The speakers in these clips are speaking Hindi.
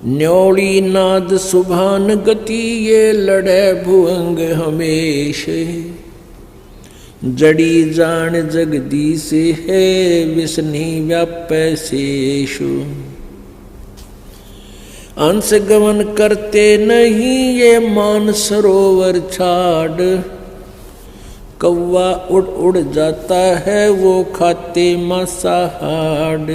न्योली नाद सुभान गति ये लड़े भुअंग हमेश। जड़ी जान जगदीश है विष्णि व्यापै शेषु। अंश गमन करते नहीं ये मान सरोवर छाड़। कौवा उड़ उड़ जाता है वो खाते मांसाहार।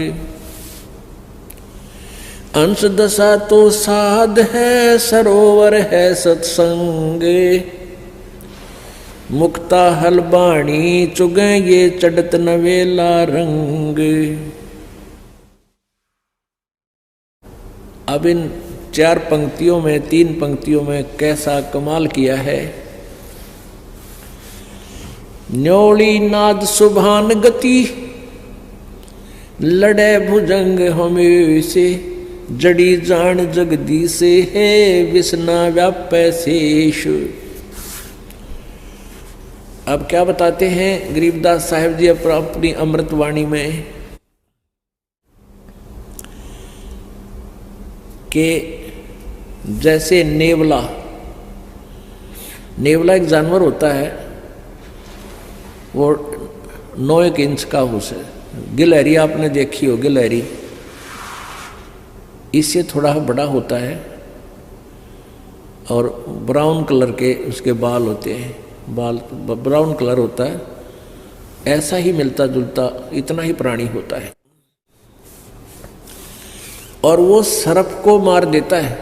अंश दशा तो साध है सरोवर है सत्संग। मुक्ता हलबाणी चुगे ये चढ़त नवेला रंग। अब इन 4 पंक्तियों में 3 पंक्तियों में कैसा कमाल किया है। न्योली नाद सुभान गति लड़े भुजंग हमेशे। जड़ी जान जगदीश है विष्णा व्यापै शेषु। अब क्या बताते हैं गरीबदास साहिब जी अपनी अमृतवाणी में कि जैसे नेवला एक जानवर होता है, वो 9 इंच का उसे गिलहरी आपने देखी हो, गिलहरी इससे थोड़ा बड़ा होता है और ब्राउन कलर के उसके बाल होते हैं, बाल ब्राउन कलर होता है। ऐसा ही मिलता जुलता इतना ही प्राणी होता है और वो सर्प को मार देता है।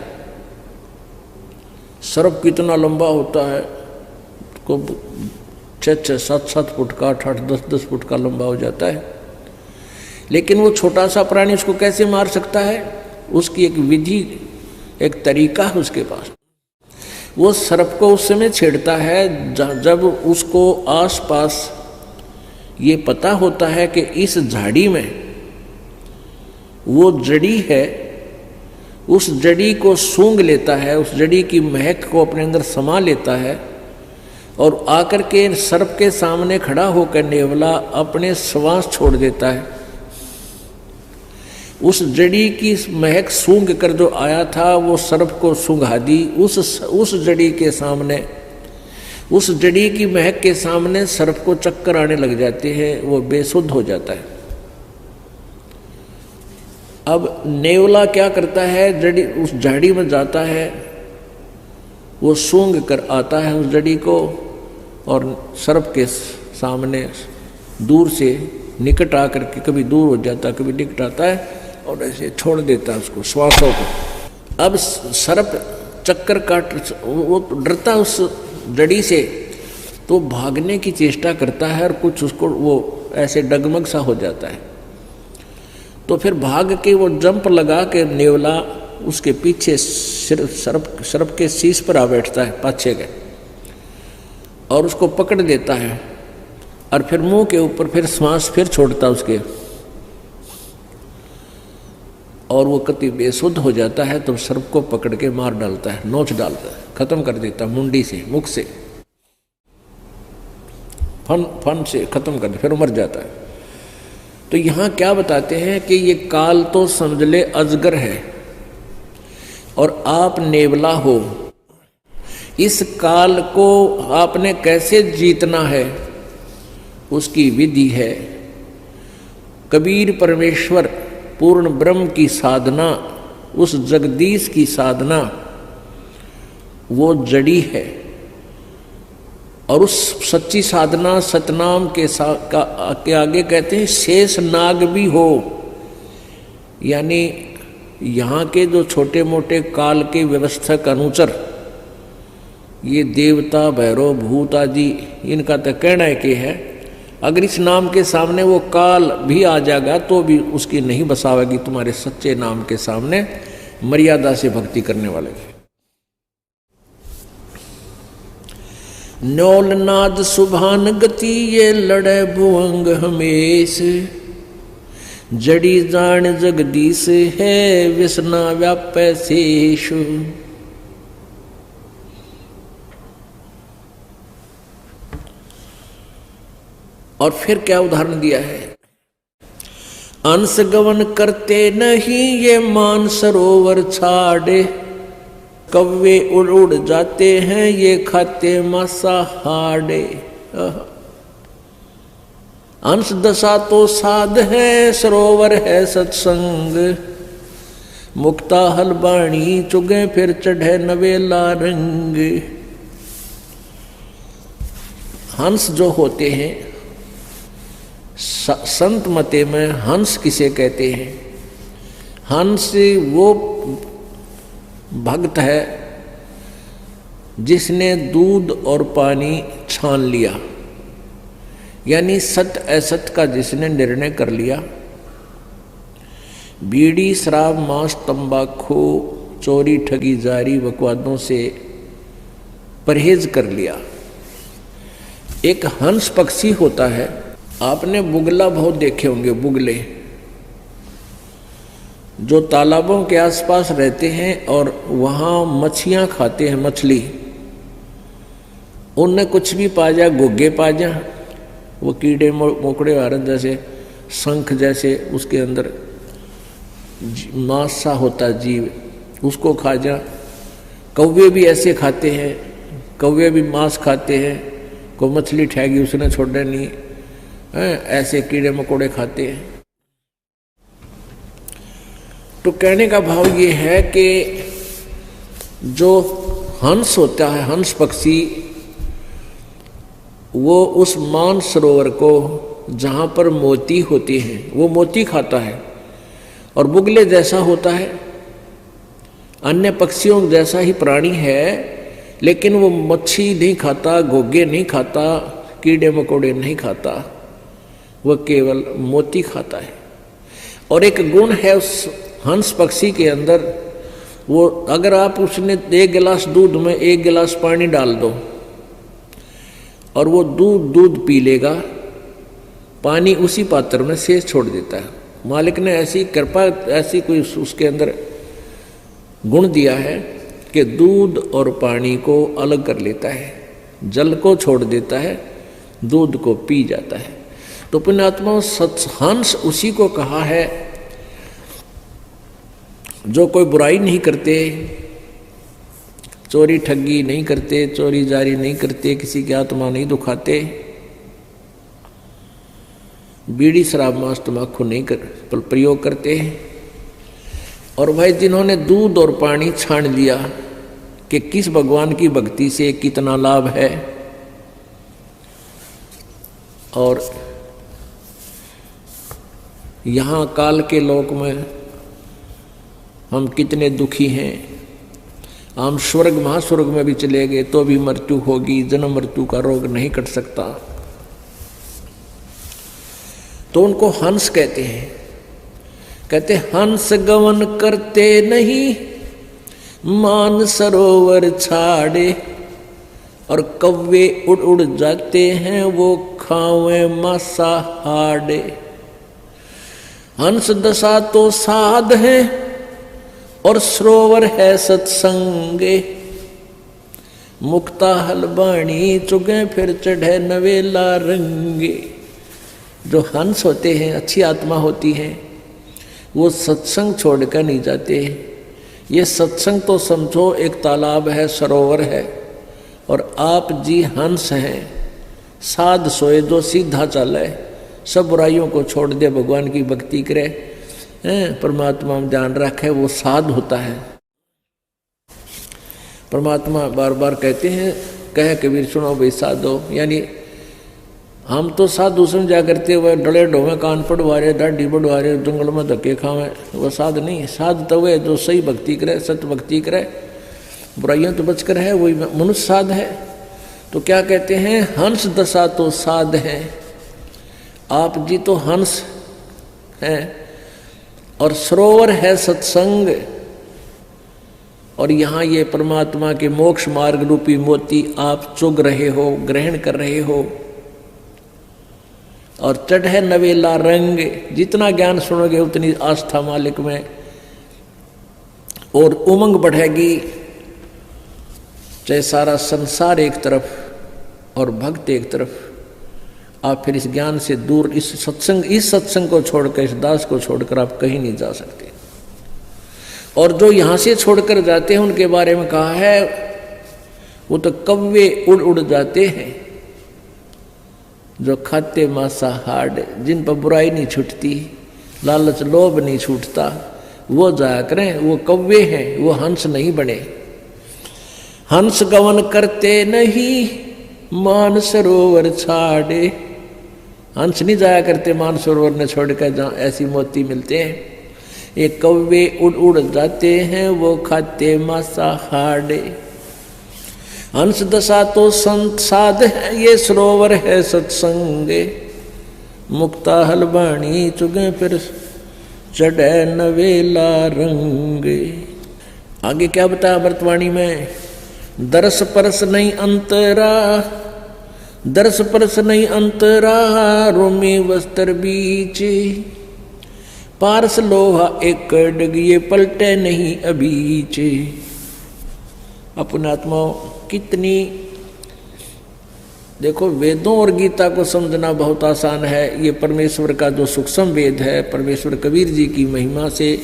सर्प कितना लंबा होता है, को 6-6, 7-7 फुट का, 8-8, 10-10 फुट का लंबा हो जाता है। लेकिन वो छोटा सा प्राणी उसको कैसे मार सकता है, उसकी एक विधि, एक तरीका है उसके पास। वो सर्प को उस समय छेड़ता है जब उसको आसपास ये पता होता है कि इस झाड़ी में वो जड़ी है, उस जड़ी को सूंघ लेता है, उस जड़ी की महक को अपने अंदर समा लेता है और आकर के सर्प के सामने खड़ा होकर नेवला अपने श्वास छोड़ देता है। उस जड़ी की महक सूंघ कर जो आया था वो सर्प को सूंघा दी। उस जड़ी के सामने, उस जड़ी की महक के सामने सर्प को चक्कर आने लग जाते हैं, वो बेसुध हो जाता है। अब नेवला क्या करता है, जड़ी उस झाड़ी में जाता है, वो सूंघ कर आता है उस जड़ी को और सर्प के सामने दूर से निकट आकर के कभी दूर हो जाता है, कभी निकट आता है और ऐसे छोड़ देता है उसको, श्वासों को। अब सर्प चक्कर काट, वो डरता उस जड़ी से, तो भागने की चेष्टा करता है और कुछ उसको वो ऐसे डगमग सा हो जाता है। तो फिर भाग के वो जंप लगा के नेवला उसके पीछे सर्प के शीश पर आ बैठता है, पाछे के, और उसको पकड़ देता है और फिर मुंह के ऊपर फिर श्वास फिर छोड़ता उसके, और वो कति बेसुध हो जाता है। तो सर्प को पकड़ के मार डालता है, नोच डालता है, खत्म कर देता है मुंडी से, मुख से, फन से खत्म कर दे, फिर मर जाता है। तो यहाँ क्या बताते हैं कि ये काल तो समझ ले अजगर है और आप नेवला हो। इस काल को आपने कैसे जीतना है, उसकी विधि है। कबीर परमेश्वर पूर्ण ब्रह्म की साधना, उस जगदीश की साधना वो जड़ी है और उस सच्ची साधना सतनाम के आगे कहते हैं शेष नाग भी हो। यानी यहाँ के जो छोटे मोटे काल के व्यवस्थक अनुचर, ये देवता भैरव भूत आदि, इनका तो कहना है कि है अगर इस नाम के सामने वो काल भी आ जाएगा तो भी उसकी नहीं बसावेगी तुम्हारे सच्चे नाम के सामने, मर्यादा से भक्ति करने वाले की। न्योल नाद सुभान गति ये लड़े भुअंग हमेश। जड़ी जान जगदीश है विष्णा व्यापै शेषु। और फिर क्या उदाहरण दिया है, अंश गवन करते नहीं ये मान सरोवर छाड़े, कौवे उड़ उड़ जाते हैं ये खाते मांसाहारे। अंश दशा तो साध है सरोवर है सत्संग, मुक्ता हलबाणी चुगे फिर चढ़े नवेला रंग। हंस जो होते हैं, संत मते में हंस किसे कहते हैं? हंस वो भक्त है जिसने दूध और पानी छान लिया, यानी सत्य असत्य का जिसने निर्णय कर लिया। बीड़ी शराब मांस तंबाकू चोरी ठगी जारी बकवादों से परहेज कर लिया। एक हंस पक्षी होता है, आपने बुगला बहुत देखे होंगे, बुगले जो तालाबों के आसपास रहते हैं और वहाँ मछलियाँ खाते हैं, मछली उनने कुछ भी पा जा, घुग्गे पा जा, वो कीड़े मोकड़े वारन जैसे शंख जैसे उसके अंदर मांस सा होता जीव, उसको खा जा। कौवे भी ऐसे खाते हैं, कौवे भी मांस खाते हैं, को मछली ठहगी उसने छोड़े नहीं है, ऐसे कीड़े मकोड़े खाते हैं। तो कहने का भाव ये है कि जो हंस होता है, हंस पक्षी, वो उस मान सरोवर को जहाँ पर मोती होती हैं वो मोती खाता है, और बुगले जैसा होता है, अन्य पक्षियों जैसा ही प्राणी है, लेकिन वो मच्छी नहीं खाता, घोगे नहीं खाता, कीड़े मकोड़े नहीं खाता, वह केवल मोती खाता है। और एक गुण है उस हंस पक्षी के अंदर, वो अगर आप उसने एक गिलास दूध में एक गिलास पानी डाल दो और वो दूध पी लेगा, पानी उसी पात्र में शेष छोड़ देता है। मालिक ने ऐसी कृपा, ऐसी कोई उसके अंदर गुण दिया है कि दूध और पानी को अलग कर लेता है, जल को छोड़ देता है, दूध को पी जाता है। तो पुण्यात्मा हंस उसी को कहा है जो कोई बुराई नहीं करते, चोरी ठगी नहीं करते, चोरी जारी नहीं करते, किसी की आत्मा नहीं दुखाते, बीड़ी शराब मांस तंबाकू नहीं प्रयोग करते। और भाई जिन्होंने दूध और पानी छान लिया कि किस भगवान की भक्ति से कितना लाभ है, और यहाँ काल के लोक में हम कितने दुखी हैं। हम स्वर्ग महास्वर्ग में भी चले गए तो भी मृत्यु होगी, जन्म मृत्यु का रोग नहीं कट सकता। तो उनको हंस कहते हैं। कहते हंस गवन करते नहीं मान सरोवर छाड़े, और कौवे उड़ उड़ जाते हैं वो खावे मांसाहारे। हंस दशा तो साध है और सरोवर है सत्संगे, मुक्ता हलबाणी चुगे फिर चढ़े नवेला रंगे। जो हंस होते हैं, अच्छी आत्मा होती है, वो सत्संग छोड़कर नहीं जाते। ये सत्संग तो समझो एक तालाब है, सरोवर है, और आप जी हंस हैं, साध सोए जो सीधा चले, सब बुराइयों को छोड़ दे, भगवान की भक्ति करे, परमात्मा में ध्यान रखे, वो साध होता है। परमात्मा बार बार कहते हैं, कहे कबीर सुनो भाई साधो, यानी हम तो साधु समझा करते हुए डले ढोवे, कान पड़वा रहे, दाढ़ी बढ़वा रहे, जंगल में धक्के खावे, वो साध नहीं। साध तो वे जो सही भक्ति करे, सत्य भक्ति करे, बुराइयों तो बचकर है, वही मनुष्य साध है। तो क्या कहते हैं, हंस दशा तो साध है। आप जी तो हंस हैं, और सरोवर है सत्संग, और यहाँ ये परमात्मा के मोक्ष मार्ग रूपी मोती आप चुग रहे हो, ग्रहण कर रहे हो, और चढ़े नवेला रंग। जितना ज्ञान सुनोगे उतनी आस्था मालिक में और उमंग बढ़ेगी। चाहे सारा संसार एक तरफ और भक्त एक तरफ, आप फिर इस ज्ञान से दूर, इस सत्संग को छोड़कर, इस दास को छोड़कर आप कहीं नहीं जा सकते। और जो यहां से छोड़कर जाते हैं उनके बारे में कहा है वो तो कौवे उड़ उड़ जाते हैं, जो खाते मांसाहार, जिन पर बुराई नहीं छूटती, लालच लोभ नहीं छूटता, वो जाया करें। वो कौवे हैं, वो हंस नहीं बने। हंस गवन करते नहीं मान सरोवर छाड़े। हंस नहीं जाया करते मान सरोवर ने छोड़कर जहाँ ऐसी मोती मिलते हैं। ये कौवे उड़ उड़ जाते हैं, वो खाते मांसाहार। हंस दशा तो संत साध है, ये सरोवर है सत्संगे। मुक्ता हलवाणी चुगे फिर चढ़े नवेला रंगे। आगे क्या बताया अमृतवाणी में? दरस परस नहीं अंतरा, दरस परस नहीं अंतरा, रोमी वस्त्र बीच। पारस लोहा एक डग, ये पलटे नहीं अबीच। अपने आत्मा कितनी, देखो वेदों और गीता को समझना बहुत आसान है। ये परमेश्वर का जो सूक्ष्म वेद है, परमेश्वर कबीर जी की महिमा से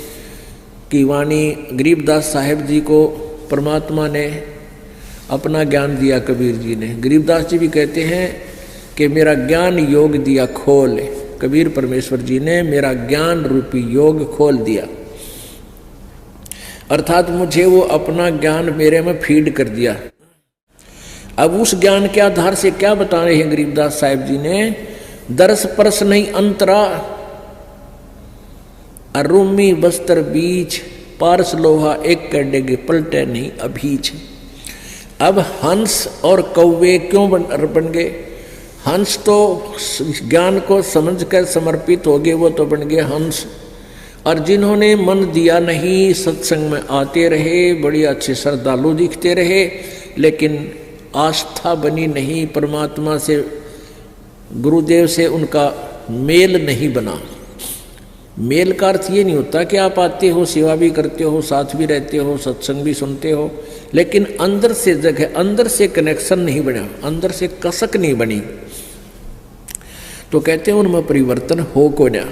की वाणी, गरीबदास साहेब जी को परमात्मा ने अपना ज्ञान दिया। कबीर जी ने, गरीबदास जी भी कहते हैं कि मेरा ज्ञान योग दिया खोल। कबीर परमेश्वर जी ने मेरा ज्ञान रूपी योग खोल दिया, अर्थात मुझे वो अपना ज्ञान मेरे में फीड कर दिया। अब उस ज्ञान के आधार से क्या बता रहे हैं गरीबदास साहिब जी ने? दरस परस नहीं अंतरा, अरुमी बस्तर बीच, पारस लोहा एक कडेगे पलटे नहीं अभीच। अब हंस और कौवे क्यों बन गए? हंस तो ज्ञान को समझकर समर्पित हो गए, वो तो बन गए हंस। और जिन्होंने मन दिया नहीं, सत्संग में आते रहे, बड़ी अच्छे श्रद्धालु दिखते रहे, लेकिन आस्था बनी नहीं, परमात्मा से, गुरुदेव से उनका मेल नहीं बना। मेल का अर्थ ये नहीं होता कि आप आते हो, सेवा भी करते हो, साथ भी रहते हो, सत्संग भी सुनते हो, लेकिन अंदर से जगह, अंदर से कनेक्शन नहीं बना, अंदर से कसक नहीं बनी, तो कहते हैं उनमें परिवर्तन हो को ना।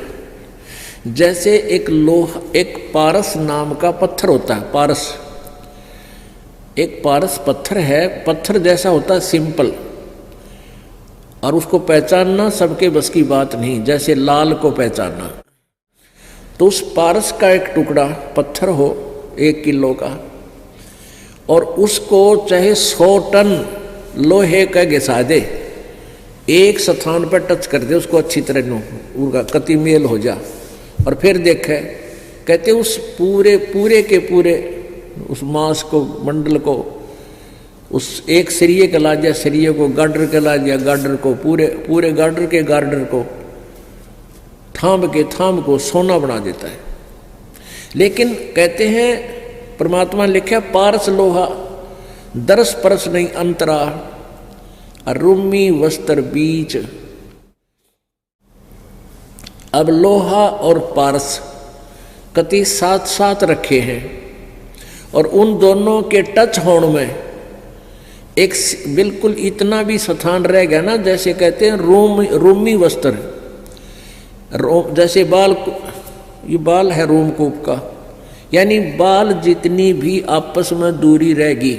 जैसे एक लोहा, एक पारस नाम का पत्थर होता है, पारस, एक पारस पत्थर है, पत्थर जैसा होता है सिंपल, और उसको पहचानना सबके बस की बात नहीं, जैसे लाल को पहचानना। तो उस पारस का एक टुकड़ा पत्थर हो 1 किलो का, और उसको चाहे 100 टन लोहे का घिसा दे, एक स्थान पर टच कर दे उसको अच्छी तरह, उसका कति मेल हो जा, और फिर देखे, कहते उस पूरे के पूरे उस मांस को, मंडल को, उस एक सरिये का ला दिया, सरिये को गार्डर का ला दिया, गार्डर को पूरे गार्डर के गार्डर को, थाम को सोना बना देता है। लेकिन कहते हैं परमात्मा ने लिखा पारस लोहा, दरस परस नहीं अंतरा, अरुमी वस्त्र बीच। अब लोहा और पारस कति साथ साथ रखे हैं, और उन दोनों के टच होने में एक बिल्कुल इतना भी स्थान रह गया ना, जैसे कहते हैं रूमी वस्त्र, जैसे बाल, ये बाल है रोमकूप का, यानी बाल जितनी भी आपस में दूरी रहेगी,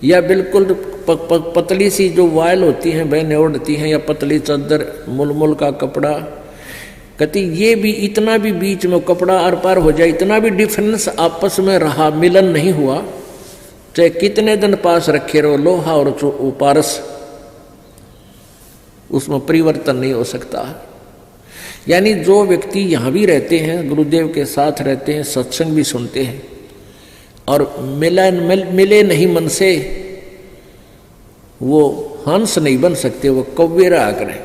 या बिल्कुल पतली सी जो वायल होती हैं बहनें ओढ़ती हैं, या पतली चादर, मुलमुल का कपड़ा, कहती ये भी इतना भी बीच में कपड़ा आर पार हो जाए, इतना भी डिफरेंस आपस में रहा, मिलन नहीं हुआ, चाहे कितने दिन पास रखे रहो लोहा और पारस, उसमें परिवर्तन नहीं हो सकता। यानी जो व्यक्ति यहाँ भी रहते हैं, गुरुदेव के साथ रहते हैं, सत्संग भी सुनते हैं, और मिले नहीं मन से, वो हंस नहीं बन सकते, वो कौवे रहा करें।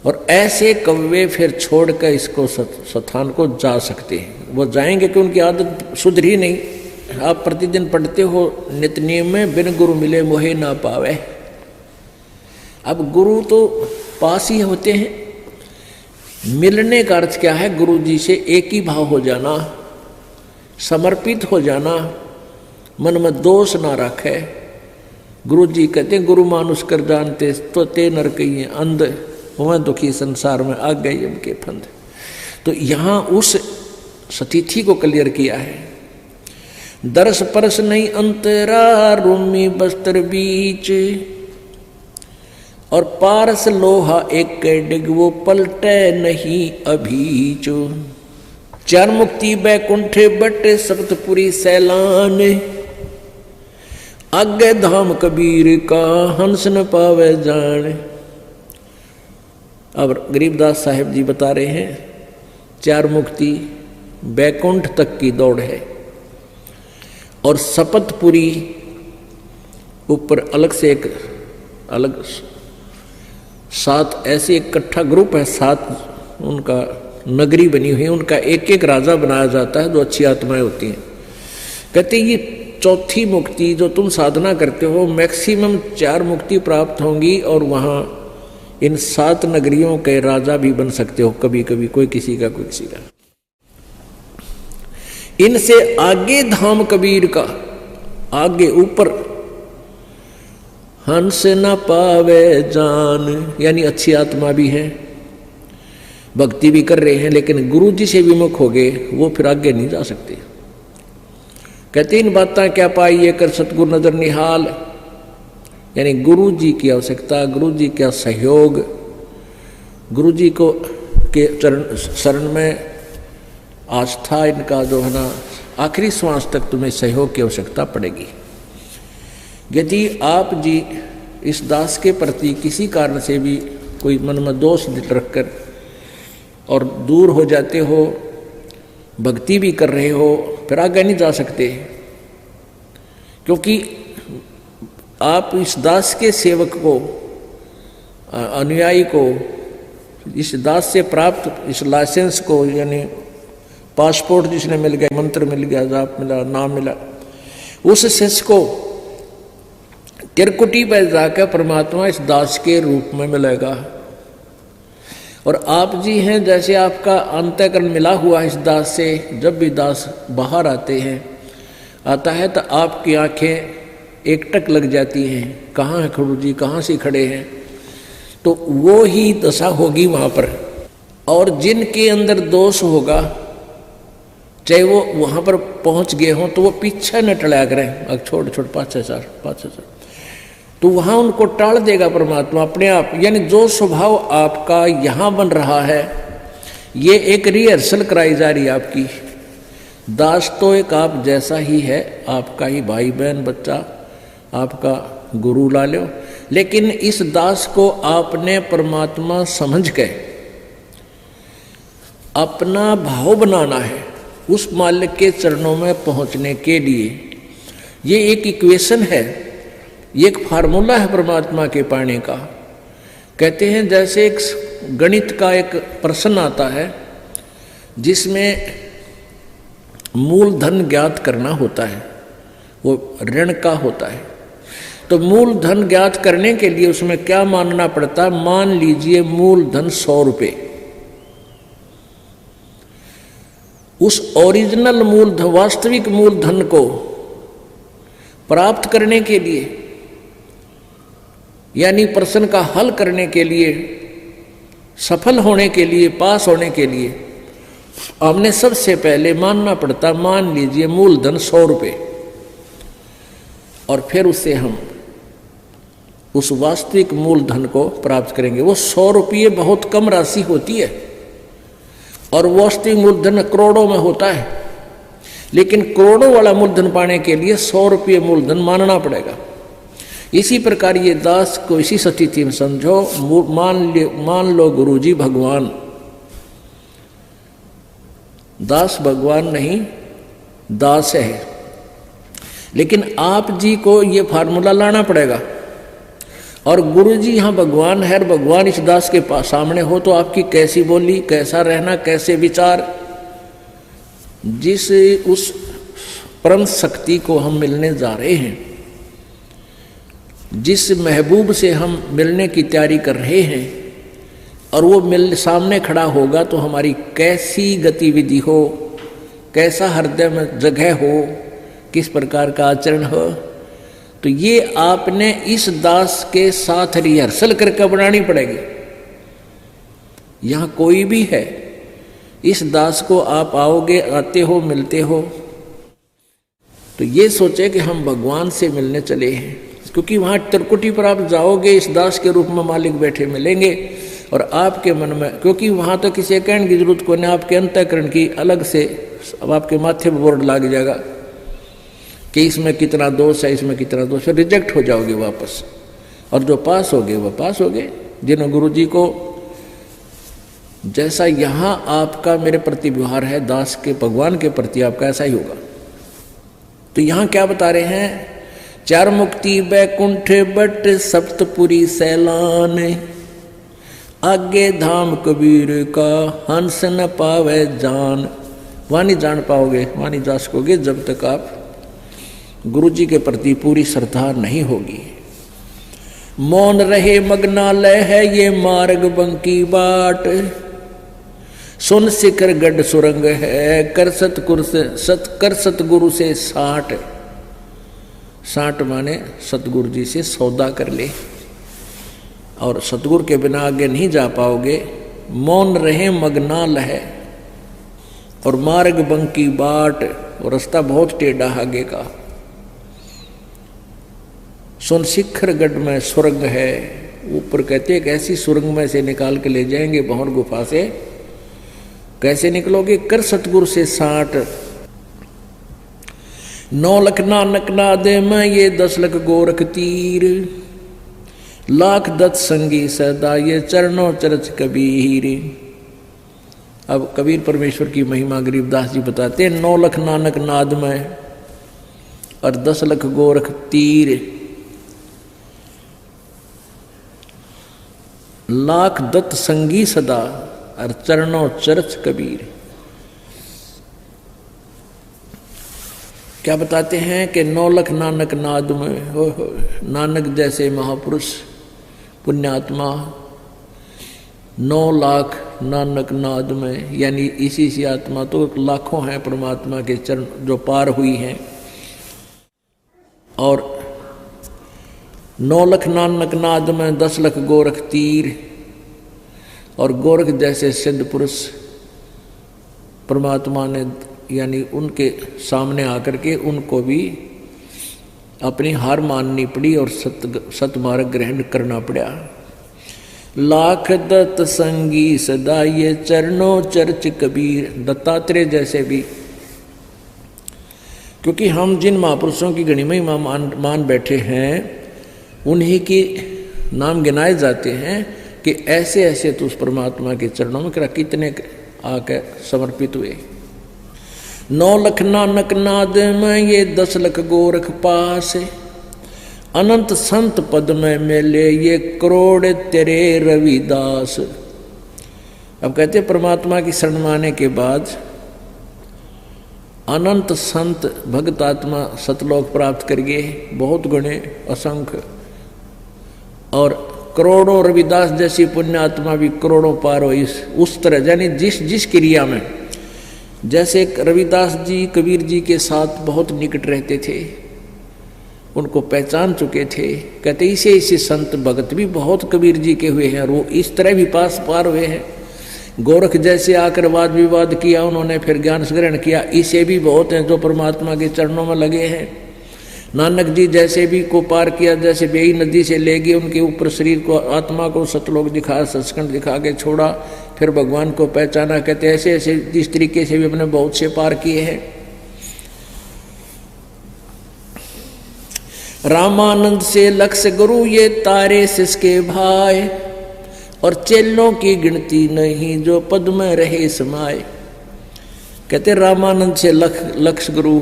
और ऐसे कौवे फिर छोड़कर इसको स्थान को जा सकते हैं, वो जाएंगे कि उनकी आदत सुधरी नहीं। आप प्रतिदिन पढ़ते हो नित्य नियम में, बिन गुरु मिले मोहे ना पावे। अब गुरु तो पास ही होते हैं, मिलने का अर्थ क्या है? गुरु जी से एक ही भाव हो जाना, समर्पित हो जाना, मन में दोष ना रखे, गुरु जी कहते हैं गुरु मानुष कर जानते तो ते नर कहिए अंध हुआ दुखी संसार में आ गए इनके फंद। तो यहाँ उस स्थिति को क्लियर किया है। दरस परस नहीं अंतरा रूमी बस्तर बीच, और पारस लोहा एक डिग वो पलटे नहीं अभीचो। चार मुक्ति बैकुंठे बटे सप्तपुरी सैलान, आगे धाम कबीर का हंस न पावे जान। अब गरीबदास साहेब जी बता रहे हैं चार मुक्ति बैकुंठ तक की दौड़ है, और सपतपुरी ऊपर अलग से एक अलग 7 ऐसे इकट्ठा ग्रुप है, 7 उनका नगरी बनी हुई है, उनका एक एक राजा बनाया जाता है जो अच्छी आत्माएं होती हैं। कहते ये चौथी मुक्ति जो तुम साधना करते हो मैक्सिमम 4 मुक्ति प्राप्त होंगी, और वहाँ इन 7 नगरियों के राजा भी बन सकते हो कभी कभी, कोई किसी का कोई किसी का। इनसे आगे धाम कबीर का, आगे ऊपर हंस न पावे जान, यानी अच्छी आत्मा भी है, भक्ति भी कर रहे हैं, लेकिन गुरु जी से विमुख हो गए, वो फिर आगे नहीं जा सकते। कहते इन बातें क्या पाइए कर सतगुरु नजर निहाल, यानी गुरु जी की आवश्यकता, गुरु जी का सहयोग, गुरु जी को के चरण शरण में आस्था, इनका जो है ना आखिरी श्वास तक तुम्हें सहयोग की आवश्यकता पड़ेगी। यदि आप जी इस दास के प्रति किसी कारण से भी कोई मन में दोष रखकर और दूर हो जाते हो, भक्ति भी कर रहे हो, फिर आगे नहीं जा सकते, क्योंकि आप इस दास के सेवक को, अनुयायी को, इस दास से प्राप्त इस लाइसेंस को, यानी पासपोर्ट जिसने मिल गया, मंत्र मिल गया, जाप मिला, नाम मिला, उस शिष्य को किरकुटी पर जाकर परमात्मा इस दास के रूप में मिलेगा। और आप जी हैं जैसे आपका अंतःकरण मिला हुआ इस दास से, जब भी दास बाहर आता है तो आपकी आंखें एकटक लग जाती हैं, कहाँ है गुरु जी, कहाँ से खड़े हैं, तो वो ही दशा होगी वहाँ पर। और जिनके अंदर दोष होगा, चाहे वो वहाँ पर पहुँच गए हों, तो वो पीछे न टला करें, अब छोड़ 5-6 साल, तो वहाँ उनको टाल देगा परमात्मा अपने आप। यानी जो स्वभाव आपका यहाँ बन रहा है, ये एक रिहर्सल कराई जा रही है आपकी। दास तो एक आप जैसा ही है, आपका ही भाई बहन बच्चा, आपका गुरु ला लो, लेकिन इस दास को आपने परमात्मा समझ के अपना भाव बनाना है उस मालिक के चरणों में पहुंचने के लिए। ये एक इक्वेशन है, ये एक फार्मूला है परमात्मा के पाने का। कहते हैं जैसे एक गणित का एक प्रश्न आता है जिसमें मूलधन ज्ञात करना होता है, वो ऋण का होता है। तो मूलधन ज्ञात करने के लिए उसमें क्या मानना पड़ता है? मान लीजिए मूलधन 100 रुपये। उस ओरिजिनल मूलधन, वास्तविक मूलधन को प्राप्त करने के लिए, यानी प्रश्न का हल करने के लिए, सफल होने के लिए, पास होने के लिए, हमने सबसे पहले मानना पड़ता, मान लीजिए मूलधन 100 रुपये, और फिर उससे हम उस वास्तविक मूलधन को प्राप्त करेंगे। वो 100 रुपये बहुत कम राशि होती है, और वास्तविक मूलधन करोड़ों में होता है, लेकिन करोड़ों वाला मूलधन पाने के लिए 100 रुपये मूलधन मानना पड़ेगा। इसी प्रकार ये दास को इसी स्थिति में समझो, मान लो गुरुजी भगवान, दास भगवान नहीं, दास है, लेकिन आप जी को ये फार्मूला लाना पड़ेगा। और गुरुजी यहाँ भगवान है, भगवान इस दास के पास सामने हो, तो आपकी कैसी बोली, कैसा रहना, कैसे विचार, जिस उस परम शक्ति को हम मिलने जा रहे हैं, जिस महबूब से हम मिलने की तैयारी कर रहे हैं, और वो सामने खड़ा होगा तो हमारी कैसी गतिविधि हो, कैसा हृदय में जगह हो, किस प्रकार का आचरण हो, तो ये आपने इस दास के साथ रिहर्सल करके बनानी पड़ेगी। यहां कोई भी है, इस दास को आप आओगे, आते हो, मिलते हो, तो ये सोचे कि हम भगवान से मिलने चले हैं, क्योंकि वहां त्रिकुटी पर आप जाओगे, इस दास के रूप में मालिक बैठे मिलेंगे और आपके मन में, क्योंकि वहां तो किसी कहने की जरूरत को नहीं, आपके अंतःकरण की अलग से अब आपके माथे पर बोर्ड लग जाएगा कि इसमें कितना दोष है, इसमें कितना दोष है, रिजेक्ट हो जाओगे वापस। और जो पास हो गए वह पास हो गए। जिन्होंने गुरु जी को जैसा यहां आपका मेरे प्रति व्यवहार है, दास के भगवान के प्रति आपका ऐसा ही होगा। तो यहां क्या बता रहे हैं, चार मुक्ति बैकुंठ बट सप्तपुरी सैलान, आगे धाम कबीर का हंस न पावे जान। वहां नहीं जान पाओगे, वहां नहीं जा सकोगे जब तक आप गुरु जी के प्रति पूरी श्रद्धा नहीं होगी। मौन रहे मग्नालय है ये मार्ग बंकी बाट, सुन शिखर गढ़ सुरंग है कर सतगुरु से साठ। साठ माने सतगुरु जी से सौदा कर ले, और सतगुरु के बिना आगे नहीं जा पाओगे। मौन रहे मग्नाल है और मार्ग बंकी बाट, और रास्ता बहुत टेढ़ा आगे का। सुन शिखर गढ़ में सुरंग है, ऊपर कहते एक ऐसी सुरंग में से निकाल के ले जाएंगे भंवर गुफा से। कैसे निकलोगे, कर सतगुरु से साठ। 9 लख नानक नादे में ये 10 लख गोरख तीर, लाख दत्त संगी सदा ये चरणों चरच कबीर। अब कबीर परमेश्वर की महिमा गरीबदास जी बताते हैं, 9 लख नानक नाद में और 10 लख गोरख तीर, लाख दत्त संगी सदा और चरणों चरच कबीर। क्या बताते हैं कि 9 लख नानक नाद में, हो नानक जैसे महापुरुष पुण्यात्मा 9 लाख नानक नाद में, यानी इसी सी आत्मा तो लाखों हैं परमात्मा के चरण जो पार हुई हैं। और 9 लख नानक नाद में 10 लख गोरख तीर, और गोरख जैसे सिद्ध पुरुष परमात्मा ने यानी उनके सामने आकर के उनको भी अपनी हार माननी पड़ी और सतमार्ग ग्रहण करना पड़ा। लाख दत्त संगी सदा ये चरणों चर्च कबीर, दत्तात्रेय जैसे भी, क्योंकि हम जिन महापुरुषों की गणिमय मान बैठे हैं उन्हीं के नाम गिनाए जाते हैं कि ऐसे ऐसे तो उस परमात्मा के चरणों में कितने आके समर्पित हुए। 9 लख नानक नाद में ये 10 लख गोरख पास, अनंत संत पद में मिले ये करोड़ तेरे रविदास। अब कहते परमात्मा की शरण माने के बाद अनंत संत भक्त आत्मा सतलोक प्राप्त करिए, बहुत गुणे असंख्य, और करोड़ों रविदास जैसी पुण्य आत्मा भी करोड़ों पार हो। इस उस तरह यानी जिस क्रिया में, जैसे रविदास जी कबीर जी के साथ बहुत निकट रहते थे, उनको पहचान चुके थे, कहते इसे संत भगत भी बहुत कबीर जी के हुए हैं और वो इस तरह भी पार हुए हैं। गोरख जैसे आकर वाद विवाद किया उन्होंने, फिर ज्ञान ग्रहण किया, इसे भी बहुत हैं जो परमात्मा के चरणों में लगे हैं। नानक जी जैसे भी को पार किया, जैसे बेई नदी से ले गए उनके ऊपर शरीर को, आत्मा को सतलोक दिखा, सचखंड दिखा के छोड़ा, फिर भगवान को पहचाना। कहते ऐसे ऐसे जिस तरीके से भी अपने बहुत से पार किए हैं। रामानंद से लक्ष्य गुरु ये तारे सिसके भाई, और चेलों की गिनती नहीं जो पद में रहे समाये। कहते रामानंद से लक्ष्य गुरु,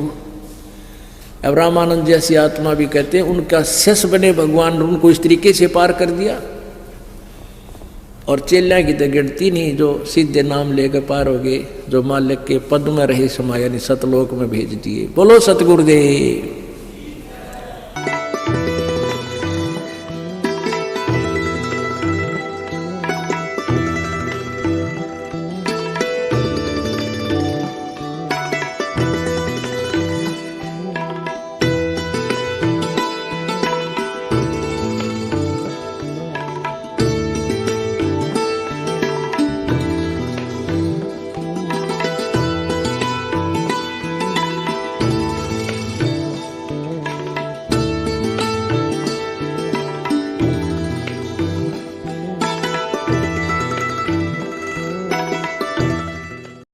अब रामानंद जैसी आत्मा भी कहते हैं उनका शिष्य बने भगवान, उनको इस तरीके से पार कर दिया। और चेल्या की तो गिनती नहीं जो सीधे नाम लेकर पार हो गए, जो मालिक के पद में रहे समाये, यानी सतलोक में भेज दिए। बोलो सतगुरुदेव।